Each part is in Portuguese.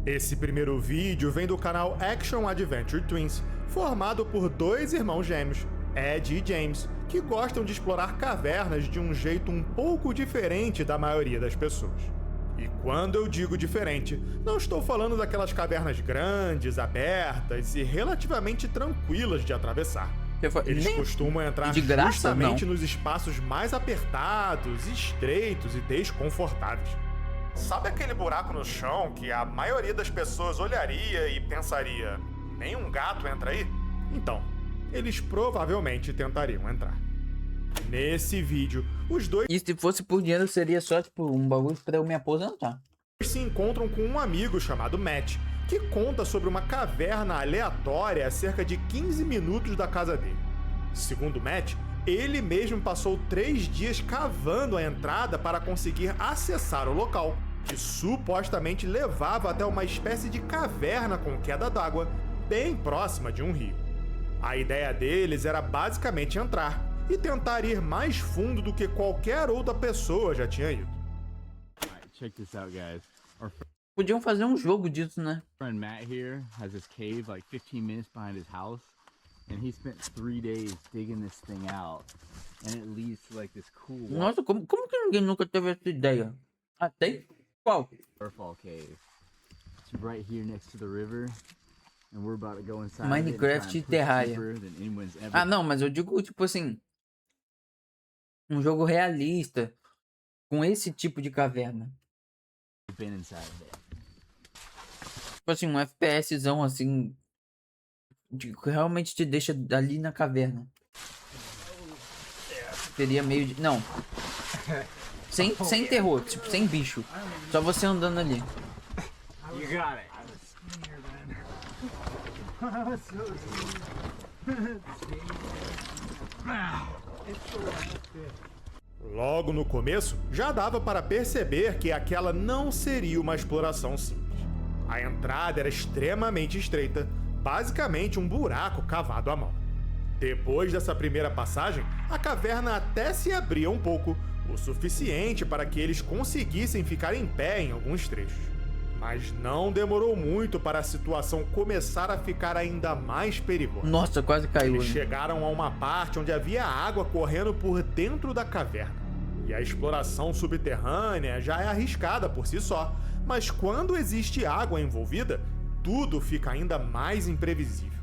Esse primeiro vídeo vem do canal Action Adventure Twins, formado por dois irmãos gêmeos, Ed e James, que gostam de explorar cavernas de um jeito um pouco diferente da maioria das pessoas. E quando eu digo diferente, não estou falando daquelas cavernas grandes, abertas e relativamente tranquilas de atravessar. Eles costumam entrar de graça, justamente nos espaços mais apertados, estreitos e desconfortáveis. Sabe aquele buraco no chão que a maioria das pessoas olharia e pensaria: nenhum gato entra aí? Então, eles provavelmente tentariam entrar. Nesse vídeo, os dois E se fosse por dinheiro, seria só tipo um bagulho pra eu me aposentar. se encontram com um amigo chamado Matt, que conta sobre uma caverna aleatória a cerca de 15 minutos da casa dele. Segundo Matt, ele mesmo passou 3 dias cavando a entrada para conseguir acessar o local, que supostamente levava até uma espécie de caverna com queda d'água, bem próxima de um rio. A ideia deles era basicamente entrar e tentar ir mais fundo do que qualquer outra pessoa já tinha ido. Check this out, guys. Our Podiam fazer um jogo disso, né? friend Matt here has this cave like 15 minutes behind his house, and he spent 3 days digging this thing out, and it leads to like this cool Nossa, como que ninguém nunca teve essa ideia? Ah, tem? Qual? waterfall cave. It's right here next to the river, and we're about to go inside Minecraft of it and try and push Terraria. deeper than anyone's ever Ah, não, mas eu digo, tipo assim, um jogo realista com esse tipo de caverna. been inside of it. Tipo assim, um FPSzão assim, que realmente te deixa ali na caverna. Seria meio de... Não. Sem terror, tipo, sem bicho. Só você andando ali. You got it. Logo no começo, já dava para perceber que aquela não seria uma exploração simples. A entrada era extremamente estreita, basicamente um buraco cavado à mão. Depois dessa primeira passagem, a caverna até se abria um pouco, o suficiente para que eles conseguissem ficar em pé em alguns trechos. Mas não demorou muito para a situação começar a ficar ainda mais perigosa. Nossa, quase caiu. Eles Né? chegaram a uma parte onde havia água correndo por dentro da caverna. E a exploração subterrânea já é arriscada por si só, mas quando existe água envolvida, tudo fica ainda mais imprevisível.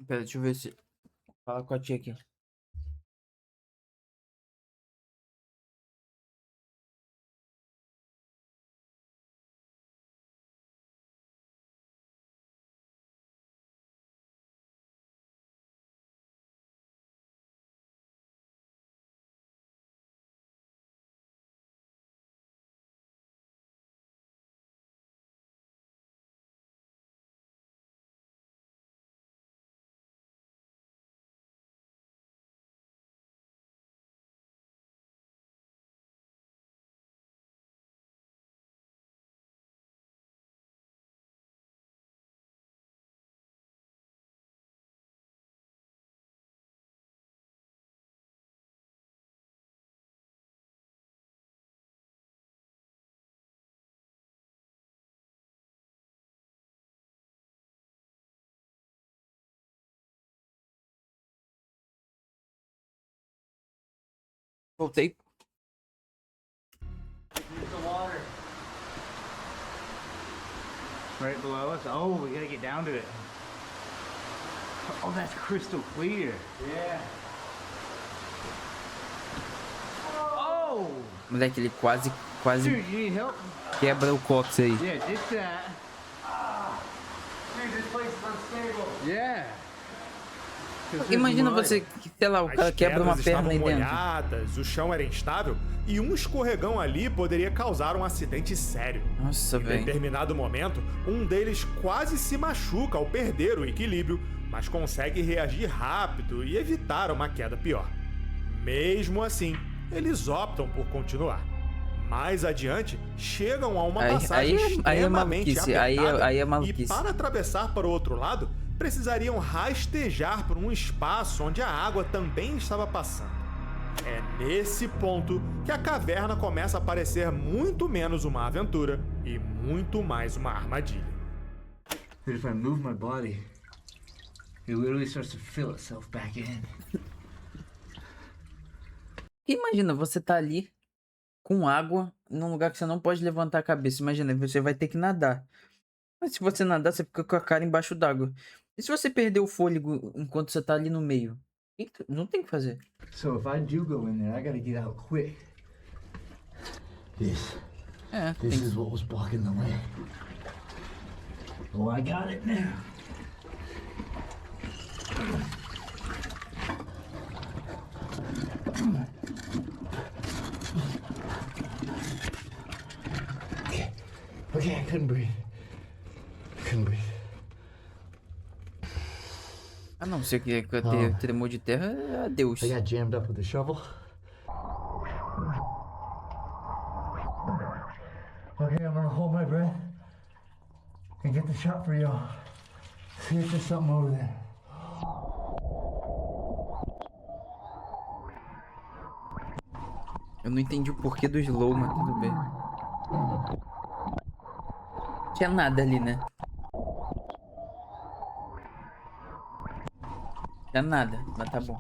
Pera, deixa eu ver se... Fala com a tia aqui. Voltei. Here's the water. Right below us. Oh, we gotta get down to it. Oh, that's crystal clear. Yeah. Oh! Moleque, ele quase Dude, you need help? quebra o cox aí. Yeah, just that. Dude, this place is unstable. Yeah. Imagina você, sei lá, o cara As quebra uma pedras perna aí estavam dentro. molhadas, o chão era instável e um escorregão ali poderia causar um acidente sério. Nossa, Em velho. determinado momento, um deles quase se machuca ao perder o equilíbrio, mas consegue reagir rápido e evitar uma queda pior. Mesmo assim, eles optam por continuar. Mais adiante, chegam a uma passagem aí é extremamente maluquice, apertada aí é e maluquice. para atravessar para o outro lado, precisariam rastejar por um espaço onde a água também estava passando. É nesse ponto que a caverna começa a parecer muito menos uma aventura e muito mais uma armadilha. If I move my body, it literally starts to fill itself back in. E imagina, você tá ali com água num lugar que você não pode levantar a cabeça. Imagina, você vai ter que nadar. Mas se você nadar, você fica com a cara embaixo d'água. E se você perder o fôlego enquanto você tá ali no meio? Não tem o que fazer. So if I do go in there, I gotta get out quick. This Tem is what was blocking the way. Well, I got it now. Okay, I couldn't breathe. Ah, não, você quer ter tremor de terra, adeus. I got jammed up with a shovel. Okay, I'm gonna hold my breath and get the shot for y'all. See if there's something over there. Eu não entendi o porquê do slow, mas tudo bem. Tinha nada ali, né? Tinha nada, mas tá bom.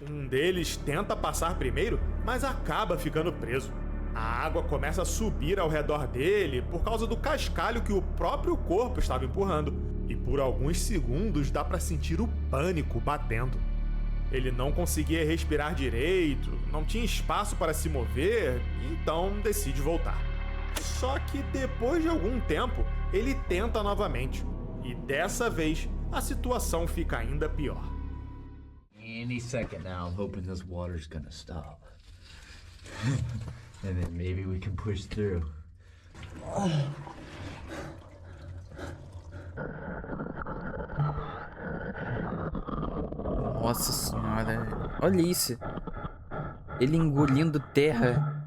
Um deles tenta passar primeiro, mas acaba ficando preso. A água começa a subir ao redor dele por causa do cascalho que o próprio corpo estava empurrando, e por alguns segundos dá para sentir o pânico batendo. Ele não conseguia respirar direito, não tinha espaço para se mover, então decide voltar. Só que depois de algum tempo, ele tenta novamente, e dessa vez a situação fica ainda pior. Any second now, I'm hoping this water's gonna stop. And then maybe we can push through. Nossa senhora. Olha isso. Ele engolindo terra.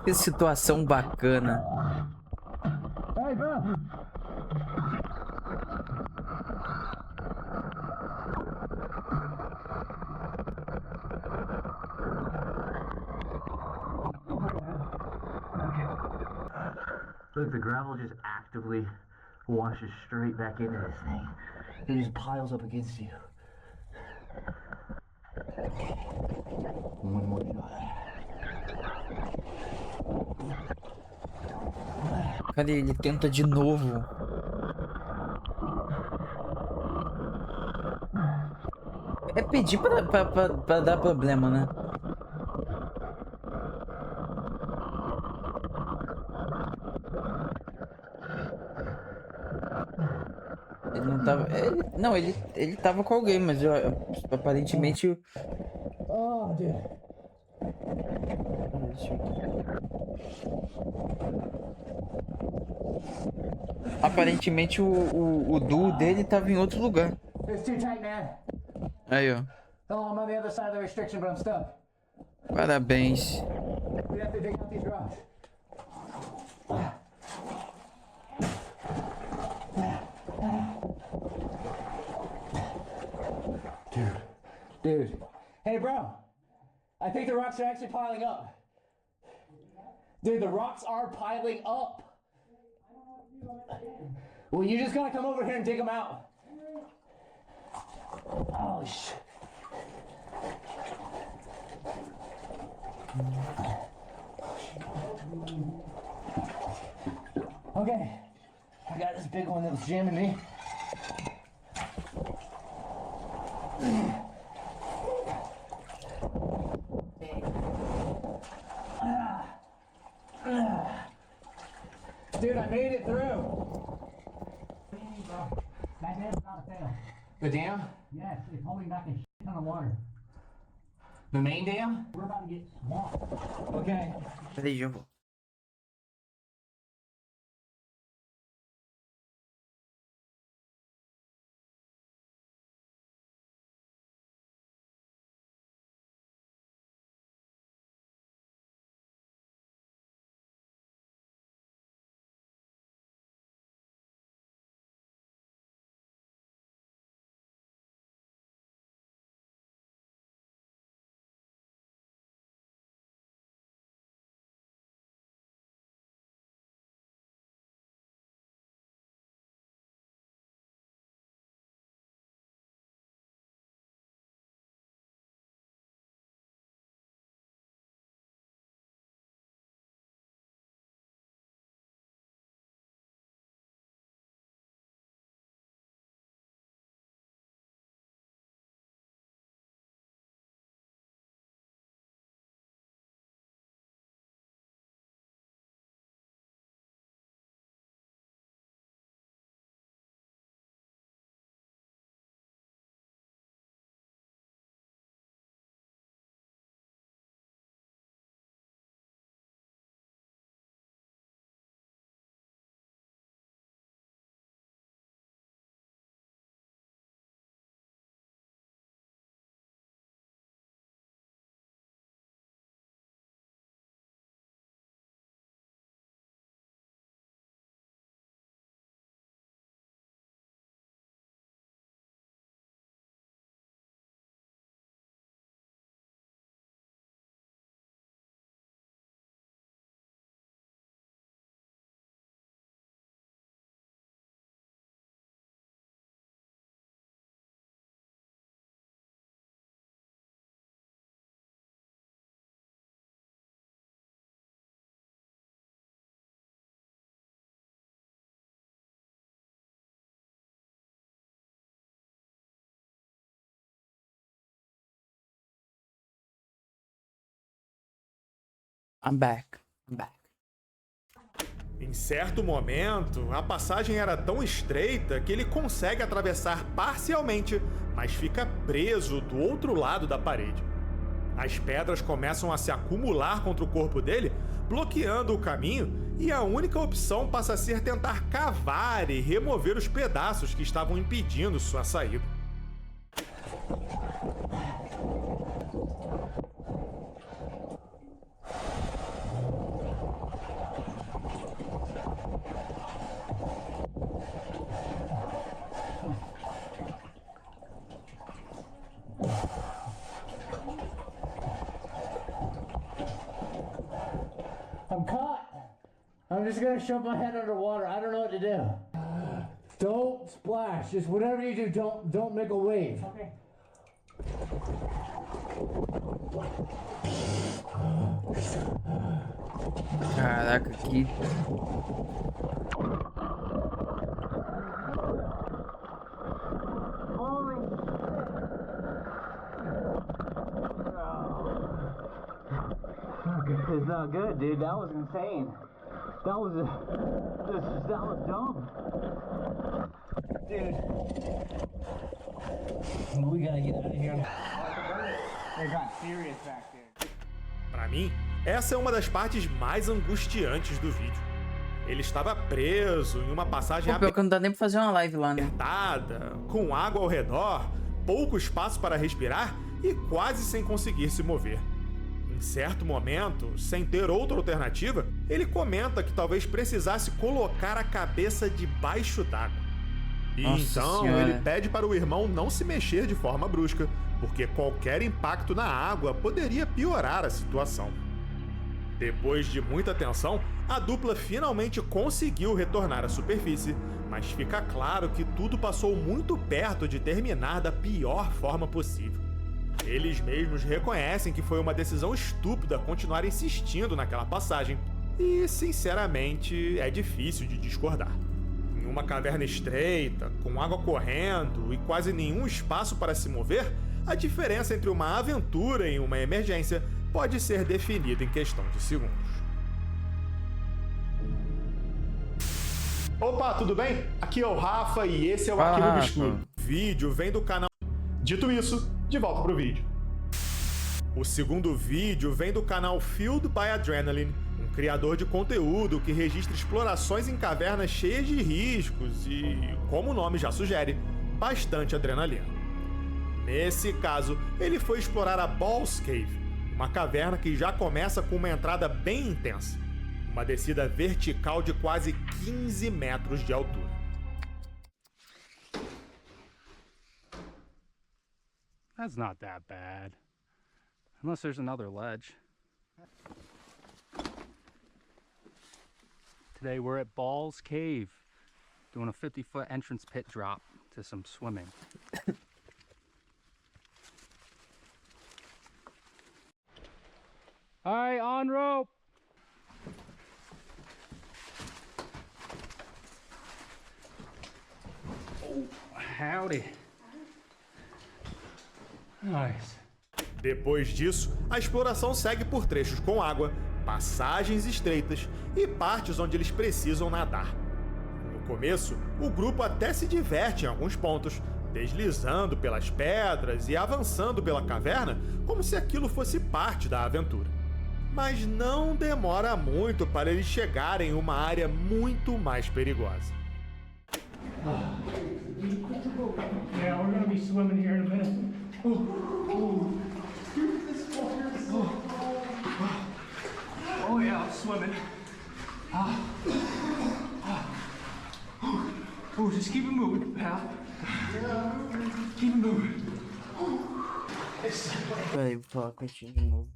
Que situação bacana. Hey, bro! Look, the gravel just actively washes straight back into this thing. It just piles up against you. One more shot. Cadê ele? Tenta de novo. É pedir pra dar problema, né? Ele não tava. Não, ele tava com alguém, mas aparentemente. Oh, dude. Aparentemente o duo dele tava em outro lugar. It's too tight, man. Aí, ó. Oh, I'm on the other side of the restriction, but I'm stuck. Parabéns. We have to dig out these rocks. Dude. Hey, bro. I think the rocks are actually piling up. Dude, the rocks are piling up. Well, you just gotta come over here and dig them out. Oh, shit. Okay. I got this big one that was jamming me. Dude, I made it through. That dam's not a fail. The dam? Yes, it's holding back a shit ton of water. The main dam? We're about to get swamped. Okay. Peraí, já vou. I'm back. I'm back. Em certo momento, a passagem era tão estreita que ele consegue atravessar parcialmente, mas fica preso do outro lado da parede. As pedras começam a se acumular contra o corpo dele, bloqueando o caminho, e a única opção passa a ser tentar cavar e remover os pedaços que estavam impedindo sua saída. I'm caught. I'm just gonna shove my head underwater. I don't know what to do. Don't splash. Just whatever you do, don't make a wave. Okay. Caraca, que... It's not good, dude. That was insane. That was dumb. Dude. We gotta get out of here. They got serious back there. Para mim, essa é uma das partes mais angustiantes do vídeo. Ele estava preso em uma passagem Pô, pior que não dá nem pra fazer uma live lá, né? apertada, com água ao redor, pouco espaço para respirar e quase sem conseguir se mover. Em certo momento, sem ter outra alternativa, ele comenta que talvez precisasse colocar a cabeça debaixo d'água. E Nossa então Senhora. ele pede para o irmão não se mexer de forma brusca, porque qualquer impacto na água poderia piorar a situação. Depois de muita tensão, a dupla finalmente conseguiu retornar à superfície, mas fica claro que tudo passou muito perto de terminar da pior forma possível. Eles mesmos reconhecem que foi uma decisão estúpida continuar insistindo naquela passagem, e, sinceramente, é difícil de discordar. Em uma caverna estreita, com água correndo e quase nenhum espaço para se mover, a diferença entre uma aventura e uma emergência pode ser definida em questão de segundos. Opa, tudo bem? Aqui é o Rafa e esse é o Arquivo Rafa. Obscuro. O vídeo vem do canal... Dito isso, de volta pro vídeo. O segundo vídeo vem do canal Fueled by Adrenaline, um criador de conteúdo que registra explorações em cavernas cheias de riscos e, como o nome já sugere, bastante adrenalina. Nesse caso, ele foi explorar a Balls Cave, uma caverna que já começa com uma entrada bem intensa, uma descida vertical de quase 15 metros de altura. That's not that bad. Unless there's another ledge. Today we're at Balls Cave, doing a 50-foot entrance pit drop to some swimming. All right, on rope. Oh, howdy. Nice. Depois disso, a exploração segue por trechos com água, passagens estreitas e partes onde eles precisam nadar. No começo, o grupo até se diverte em alguns pontos, deslizando pelas pedras e avançando pela caverna como se aquilo fosse parte da aventura. Mas não demora muito para eles chegarem em uma área muito mais perigosa. Yeah, we're gonna be swimming here in a minute. Oh yeah, I'm swimming. Oh, just keep it moving, pal. Keep it moving. Peraí, vou falar com este de novo.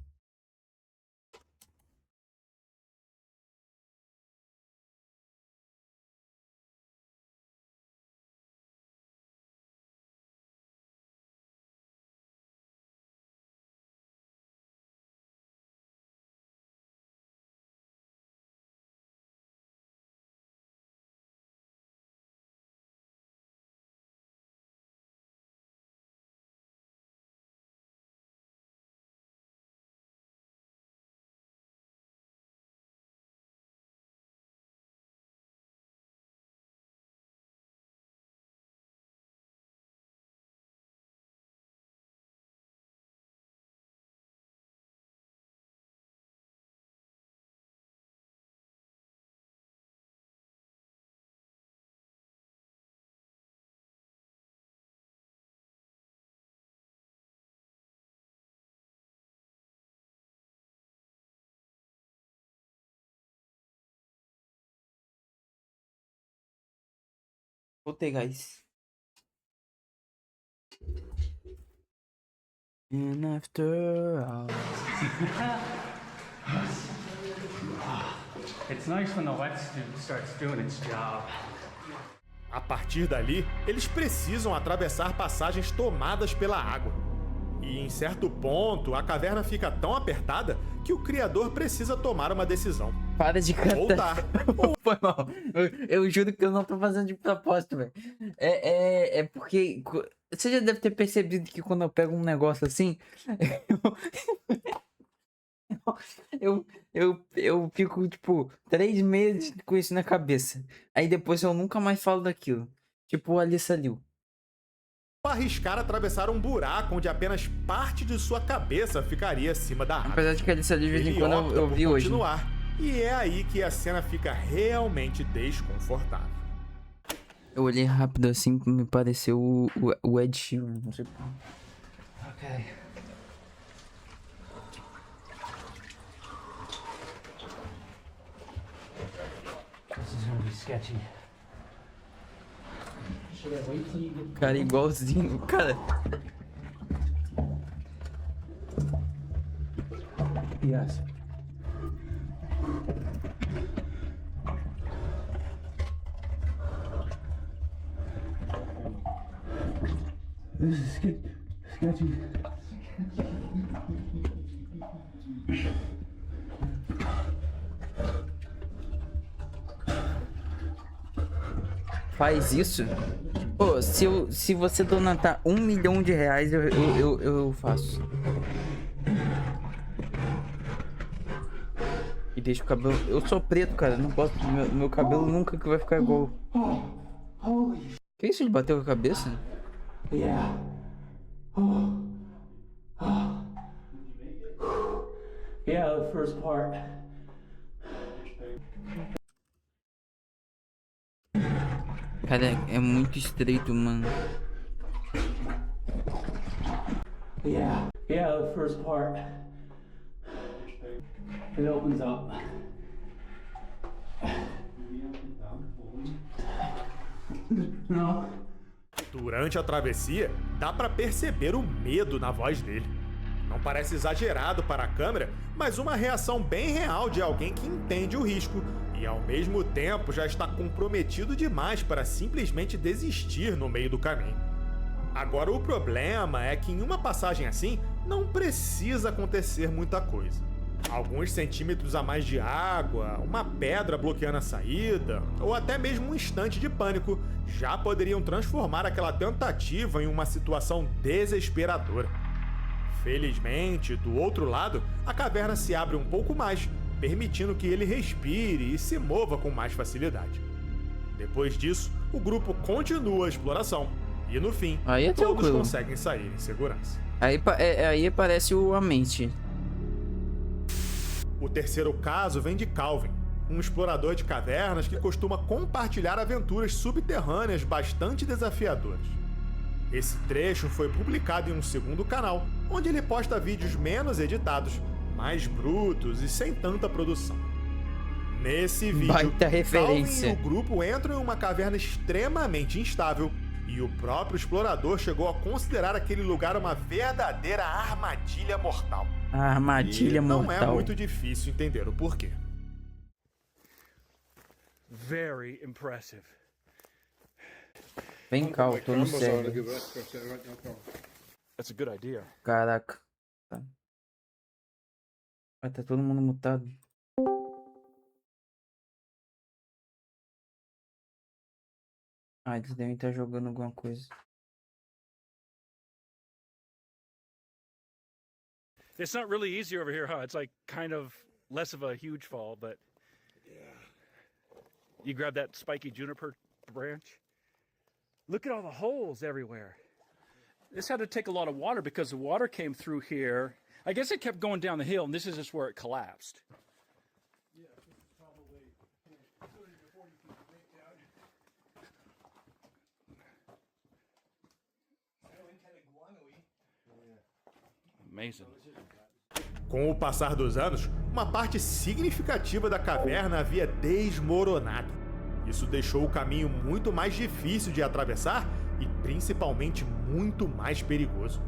Botei, guys. And after all... It's nice when the wetsuit starts doing its job. A partir dali, eles precisam atravessar passagens tomadas pela água. E em certo ponto, a caverna fica tão apertada que o criador precisa tomar uma decisão. Para de cantar. Voltar. Foi mal. Eu juro que eu não tô fazendo de propósito, velho. É porque... Você já deve ter percebido que quando eu pego um negócio assim... Eu fico, tipo, 3 meses com isso na cabeça. Aí depois eu nunca mais falo daquilo. Tipo o Alissa Liu. Arriscar atravessar um buraco onde apenas parte de sua cabeça ficaria acima da água. Apesar de que a Alissa Liu de vez em Ele quando opta eu por vi hoje. continuar, e é aí que a cena fica realmente desconfortável. Eu olhei rápido assim, me pareceu o Ed Sheeran, não sei por quê. Okay. This is gonna be sketchy. Should I wait till you get... Cara, igualzinho, cara. Yes. This is sketchy. Faz isso? Pô, se você donatar R$1 milhão, eu faço. E deixa o cabelo... Eu sou preto, cara. Não posso... Meu cabelo nunca que vai ficar igual. Que isso? Ele bateu com a cabeça? Yeah. Yeah, the first part. Cara, é muito estreito, mano. Yeah, the first part. It opens up. No. Durante a travessia, dá pra perceber o medo na voz dele. Não parece exagerado para a câmera, mas uma reação bem real de alguém que entende o risco e ao mesmo tempo já está comprometido demais para simplesmente desistir no meio do caminho. Agora o problema é que em uma passagem assim não precisa acontecer muita coisa. Alguns centímetros a mais de água, uma pedra bloqueando a saída, ou até mesmo um instante de pânico já poderiam transformar aquela tentativa em uma situação desesperadora. Felizmente, do outro lado, a caverna se abre um pouco mais, permitindo que ele respire e se mova com mais facilidade. Depois disso, o grupo continua a exploração e, no fim, Aí é todos tranquilo. conseguem sair em segurança. Aí aparece o Amente. O terceiro caso vem de Calvin, um explorador de cavernas que costuma compartilhar aventuras subterrâneas bastante desafiadoras. Esse trecho foi publicado em um segundo canal, onde ele posta vídeos menos editados, mais brutos e sem tanta produção. Nesse vídeo, Baita referência. Calvin e o grupo entram em uma caverna extremamente instável e o próprio explorador chegou a considerar aquele lugar uma verdadeira armadilha mortal. A armadilha E não mortal. é muito difícil entender o porquê. Very impressive. Vem cá, eu tô no cego. That's a good idea. Caraca. Tá. Vai tá todo mundo mutado. Ah, eles devem estar jogando alguma coisa. It's not really easy over here, huh? It's like kind of less of a huge fall, but you grab that spiky juniper branch. Look at all the holes everywhere. This had to take a lot of water because the water came through here. I guess it kept going down the hill, and this is just where it collapsed. Amazing. Com o passar dos anos, uma parte significativa da caverna havia desmoronado. E Isso deixou o caminho muito mais difícil de atravessar e principalmente muito mais perigoso.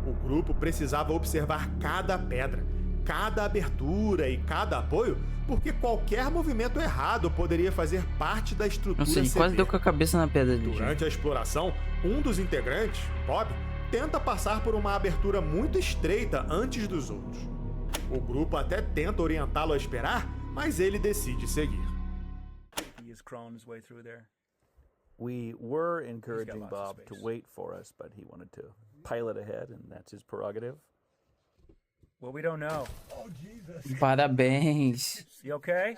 O grupo precisava observar cada pedra, cada abertura e cada apoio, porque qualquer movimento errado poderia fazer parte da estrutura Nossa, ele quase ceder. deu com a cabeça na pedra ali. Durante a exploração, um dos integrantes, Bob, tenta passar por uma abertura muito estreita antes dos outros. O grupo até tenta orientá-lo a esperar, mas ele decide seguir. He is crawling his way through there. We were encouraging lots of Bob to space. wait for us, but he wanted to pilot ahead, and that's his prerogative. Well, we don't know. Parabéns. You okay?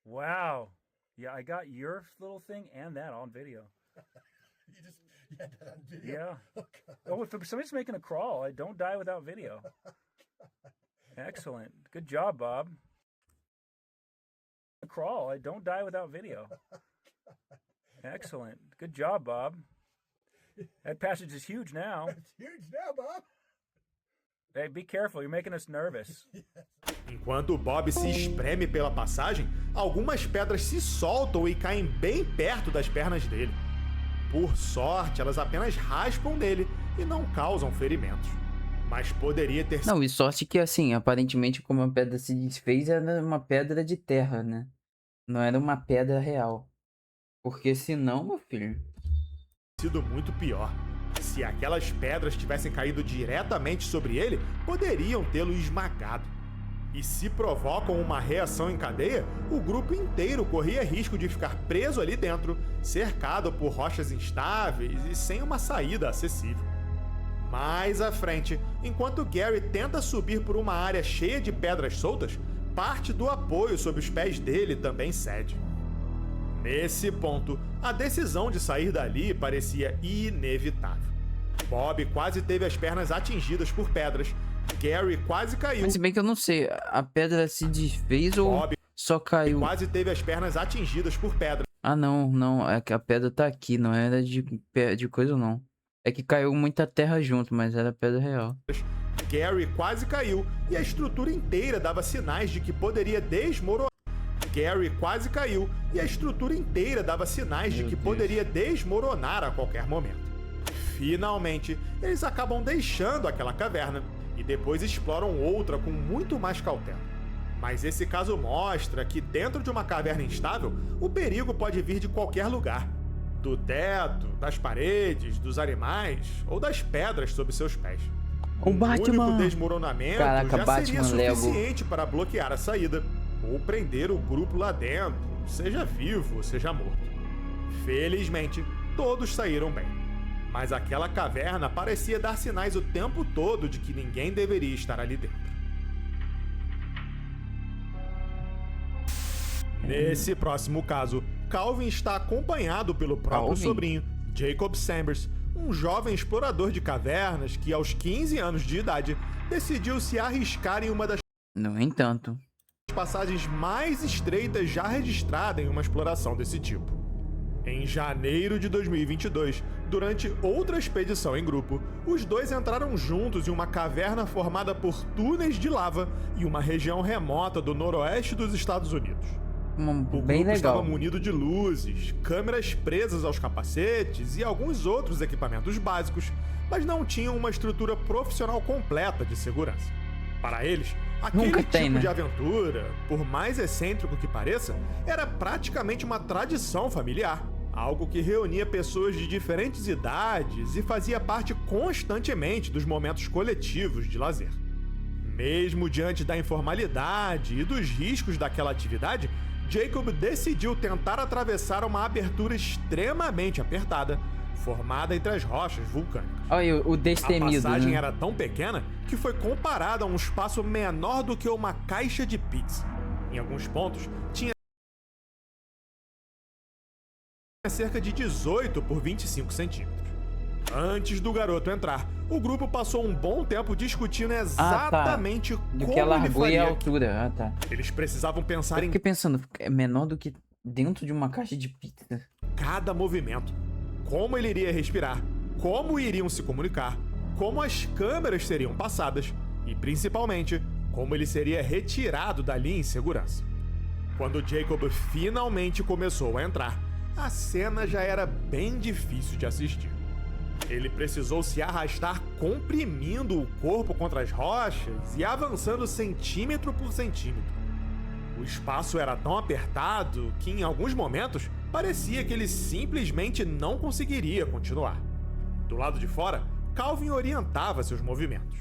Wow. Yeah, I got your little thing and that on video. Yeah. Oh, if somebody's making a crawl, I don't die without video. Excellent. Good job, Bob. A crawl, I don't die without video. Excellent. Good job, Bob. That passage is huge now. It's huge now, Bob. Hey, be careful. You're making us nervous. Enquanto o Bob se espreme pela passagem, algumas pedras se soltam e caem bem perto das pernas dele. Por sorte, elas apenas raspam nele e não causam ferimentos. Mas poderia ter Não, e sorte que assim, aparentemente como a pedra se desfez, era uma pedra de terra, né? Não era uma pedra real. Porque senão, meu filho... sido muito pior. Se aquelas pedras tivessem caído diretamente sobre ele, poderiam tê-lo esmagado. E se provocam uma reação em cadeia, o grupo inteiro corria risco de ficar preso ali dentro, cercado por rochas instáveis e sem uma saída acessível. Mais à frente, enquanto Gary tenta subir por uma área cheia de pedras soltas, parte do apoio sob os pés dele também cede. Nesse ponto, a decisão de sair dali parecia inevitável. Bob quase teve as pernas atingidas por pedras, Gary quase caiu. Mas se bem que eu não sei, a pedra se desfez ou Bob só caiu? quase teve as pernas atingidas por pedras. Ah, não, é que a pedra tá aqui, não era de coisa não. É que caiu muita terra junto, mas era pedra real. Gary quase caiu e a estrutura inteira dava sinais de que poderia desmoronar. Gary quase caiu e a estrutura inteira dava sinais de que poderia desmoronar a qualquer momento. Finalmente, eles acabam deixando aquela caverna e depois exploram outra com muito mais cautela. Mas esse caso mostra que dentro de uma caverna instável, o perigo pode vir de qualquer lugar. Do teto, das paredes, dos animais ou das pedras sob seus pés. O Batman! único desmoronamento Caraca, já Batman seria Lego. suficiente para bloquear a saída ou prender o grupo lá dentro, seja vivo ou seja morto. Felizmente, todos saíram bem. Mas aquela caverna parecia dar sinais o tempo todo de que ninguém deveria estar ali dentro. Nesse próximo caso, Calvin está acompanhado pelo próprio Calvin? sobrinho, Jacob Sanders, um jovem explorador de cavernas que, aos 15 anos de idade, decidiu se arriscar em uma das No entanto. passagens mais estreitas já registradas em uma exploração desse tipo. Em janeiro de 2022, durante outra expedição em grupo, os dois entraram juntos em uma caverna formada por túneis de lava em uma região remota do noroeste dos Estados Unidos. O Bem grupo estava legal. munido de luzes, câmeras presas aos capacetes e alguns outros equipamentos básicos, mas não tinham uma estrutura profissional completa de segurança. Para eles, aquele Nunca tipo tem, né? de aventura, por mais excêntrico que pareça, era praticamente uma tradição familiar. Algo que reunia pessoas de diferentes idades e fazia parte constantemente dos momentos coletivos de lazer. Mesmo diante da informalidade e dos riscos daquela atividade, Jacob decidiu tentar atravessar uma abertura extremamente apertada, formada entre as rochas vulcânicas. Olha o A destemido, passagem né? era tão pequena que foi comparada a um espaço menor do que uma caixa de pizza. Em alguns pontos, tinha cerca de 18 por 25 centímetros. Antes do garoto entrar, o grupo passou um bom tempo discutindo exatamente Do como que a ele largura e a faria. altura. Ah, tá. Eles precisavam pensar Eu em fiquei pensando, é menor do que dentro de uma caixa de pizza. cada movimento, como ele iria respirar, como iriam se comunicar, como as câmeras seriam passadas e, principalmente, como ele seria retirado dali em segurança. Quando Jacob finalmente começou a entrar, a cena já era bem difícil de assistir. Ele precisou se arrastar comprimindo o corpo contra as rochas e avançando centímetro por centímetro. O espaço era tão apertado que, em alguns momentos, parecia que ele simplesmente não conseguiria continuar. Do lado de fora, Calvin orientava seus movimentos.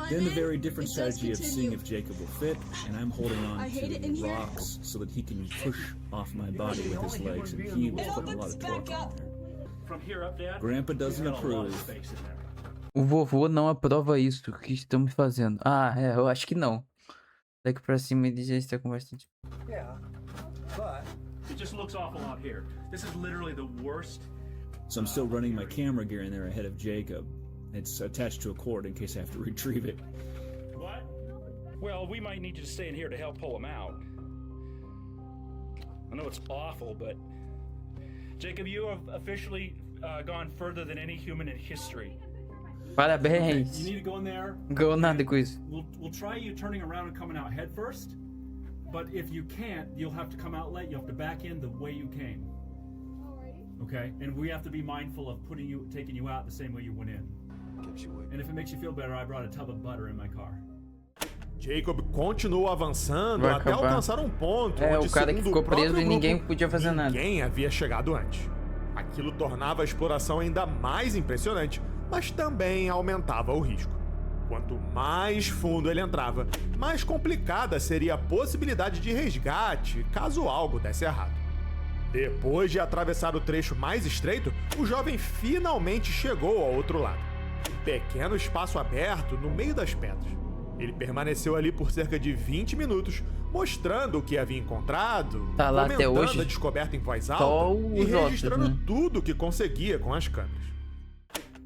Then the very different strategy of seeing if Jacob will fit, and I'm holding on to rocks so that he can push off my body with his legs, and he was putting a lot of torque on there. From here up, Dad, Grandpa doesn't you got a lot of approve. space in there. O vovô não aprova isso que estamos fazendo. Ah, é, eu acho que não. Daqui pra cima ele já está com bastante. It just looks awful out here. This is literally the worst. So I'm still running my camera gear in there ahead of Jacob. It's attached to a cord in case I have to retrieve it. What? Well, we might need you to stay in here to help pull him out. I know it's awful, but Jacob, you have officially gone further than any human in history. Parabéns. You need to go in there. Ganhou nada com isso. We'll try you turning around and coming out head first. But if you can't, you'll have to come out late. You'll have to back in the way you came. Okay? And we have to be mindful of taking you out the same way you went in. And if it makes you feel better, I brought a tub of butter in my car. Jacob continuou avançando Vai até acabar. alcançar um ponto É, onde, o cara que segundo ficou o próprio preso e ninguém grupo, podia fazer nada. ninguém havia chegado antes. Aquilo tornava a exploração ainda mais impressionante, mas também aumentava o risco. Quanto mais fundo ele entrava, mais complicada seria a possibilidade de resgate caso algo desse errado. Depois de atravessar o trecho mais estreito, o jovem finalmente chegou ao outro lado. Um pequeno espaço aberto no meio das pedras. Ele permaneceu ali por cerca de 20 minutos, mostrando o que havia encontrado, Tá lá até comentando hoje? a descoberta em voz alta Só e os outros, registrando né? tudo o que conseguia com as câmeras.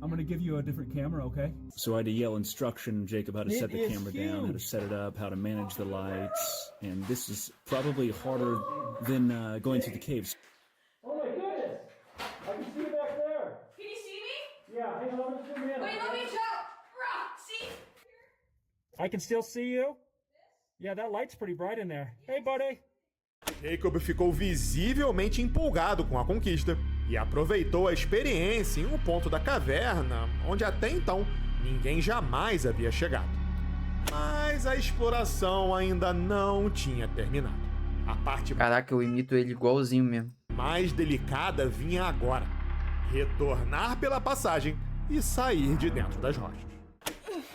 I'm gonna give you a different camera, okay? So I had to yell instruction Jacob how to set the is camera down, how to set it up, how to manage the lights, and this is probably harder than going through the caves. Oh my goodness! I can see you back there. Can you see me? Yeah, hang on, let me zoom in. Wait, let me show. Rock, see? I can still see you? Yeah, that light's pretty bright in there. Hey, buddy. Jacob ficou visivelmente empolgado com a conquista e aproveitou a experiência em um ponto da caverna onde até então ninguém jamais havia chegado. Mas a exploração ainda não tinha terminado. A parte Caraca, eu imito ele igualzinho mesmo. mais delicada vinha agora: retornar pela passagem e sair de dentro das rochas.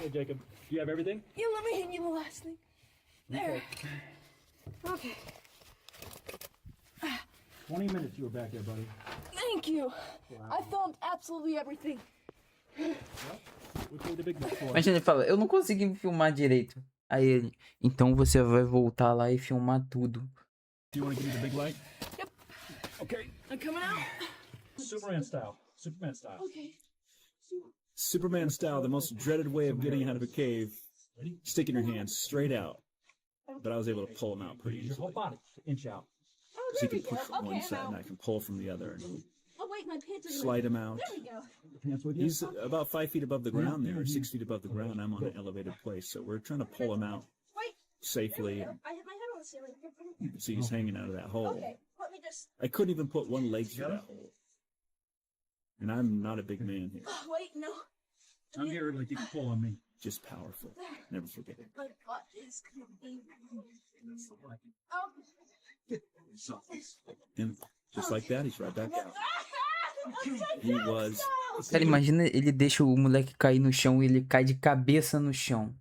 Hey, Jacob, do you have everything? Yeah, let me hand you the last thing. There. Okay. 20 minutes you were back there, buddy. Thank you. I filmed absolutely everything. We paid the big bucks for it. Imagina, ele fala, eu não consegui me filmar direito. Aí ele, então você vai voltar lá e filmar tudo. Do you want to give me the big light? Yep. Okay. I'm coming out. Superman style. Superman style. Okay. Superman style, the most dreaded way of getting out of a cave. Sticking your hands straight out. But I was able to pull him out pretty Your whole easily. body inch out. Oh, So there he we can go. push from Okay, one side I'm and I out. can pull from the other. And Oh, wait, my pants are slide him out. There we go. Hands with you. He's about 5 feet above the ground there, 6 feet above the ground. I'm on an elevated place, so we're trying to pull him out Wait. safely. I hit my head on the ceiling. You can see he's hanging out of that hole. Okay, let me just. I couldn't even put one leg through that hole. And I'm not a big man here, Oh, wait, no. I'm here like you can pull on me. just powerful. Never forget it. My butt is coming. Oh. And just like that, he's right back out. He was. Cara, imagina ele deixa o moleque cair no chão e ele cai de cabeça no chão.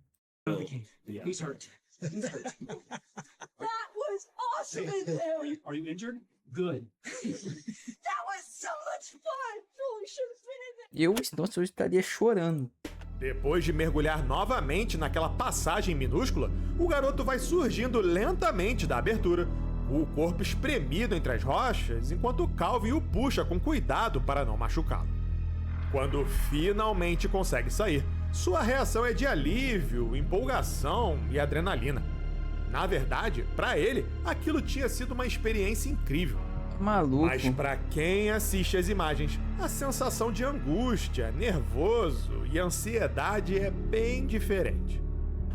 Yeah. He's hurt. That was awesome in there. Are you injured? Good. That was so much fun. Really should have been in there. Nossa, eu estaria chorando. Depois de mergulhar novamente naquela passagem minúscula, o garoto vai surgindo lentamente da abertura, o corpo espremido entre as rochas, enquanto Calvin o puxa com cuidado para não machucá-lo. Quando finalmente consegue sair, sua reação é de alívio, empolgação e adrenalina. Na verdade, para ele, aquilo tinha sido uma experiência incrível. Maluco. Mas para quem assiste as imagens, a sensação de angústia, nervoso e ansiedade é bem diferente.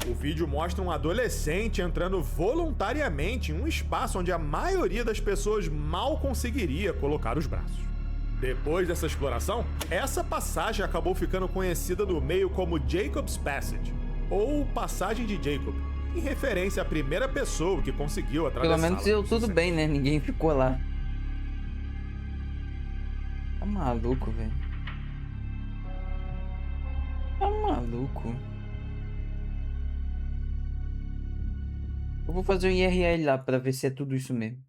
O vídeo mostra um adolescente entrando voluntariamente em um espaço onde a maioria das pessoas mal conseguiria colocar os braços. Depois dessa exploração, essa passagem acabou ficando conhecida no meio como Jacob's Passage, ou Passagem de Jacob, em referência à primeira pessoa que conseguiu atravessar. Pelo menos deu tudo bem, né? Ninguém ficou lá. Tá maluco, velho. Tá maluco. Eu vou fazer um IRL lá pra ver se é tudo isso mesmo.